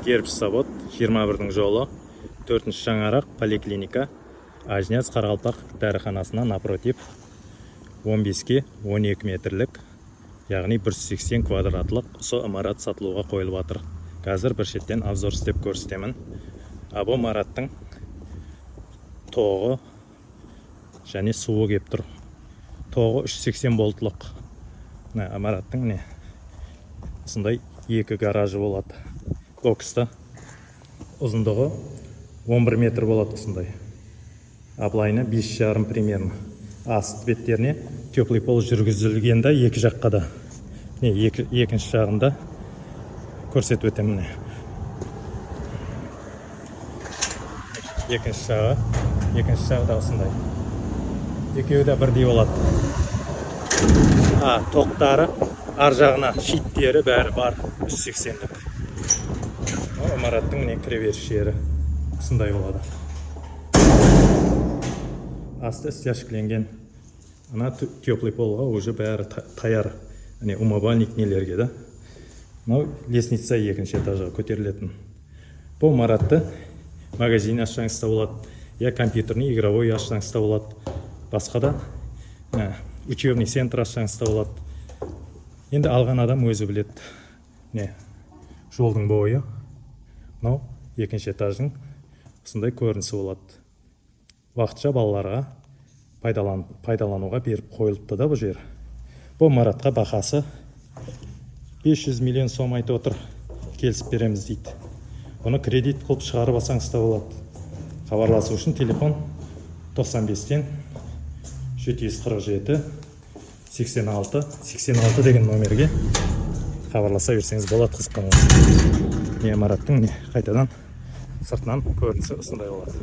Кирпич завод, 21-дің жолы, 4-ші шаңарақ, поликлиника, Ажняц Қарақалпақ дәріханасына напротив 15-ке 12 метрлік, яғни 180 квадратлық ұсы имарат сатылуға қойылып жатыр. Қазір бір шеттен обзор істеп көрсетемін. Бұл имараттың тоғы және суы кеп тұр. Тоғы 380 болтлық. Имараттың осындай екі гаражы болады. Бокста ұзындығы 11 метр болады осындай. Аблайына 5,5 примерно. Аст беттеріне теплый пол жүргізілгенде екі жаққа да. Екінші жағында көрсетіп өтемін. Екінші жағы да осындай. Екеуі де бірдей болады. Тоқтары ар жағына шиттері бәрі бар 380-лік. Имараттың кіреберіс жері осындай болады. Асты стяжкіленген. Ана теплый полға уже бәрі таяр. Умывальник нелерге да. Лестница екінші этажға көтерілетін. Бұл имаратты магазин ашсаңызда болады. Я компьютерный, игровой ашсаңызда болады. Басқа да учебный центр ашсаңызда болады. Енді алған адам өзі біледі. Жолдың бойы. Екінші этаждың осындай көрінісі болады. Уақытша балаларға пайдалануға беріп қойылыпты да бұл жер. Бұл имаратқа бағасы 500 миллион сом айтып отыр. Келісіп береміз дейді. Оны кредит қылып шығарып алсаңыз да болады. Хабарласу үшін телефон 95-тен 747 86 деген номерге хабарласа берсеңіз болады. Қызыққаныңыз. Имараттың қайтадан сыртынан көрінісі осындай болады.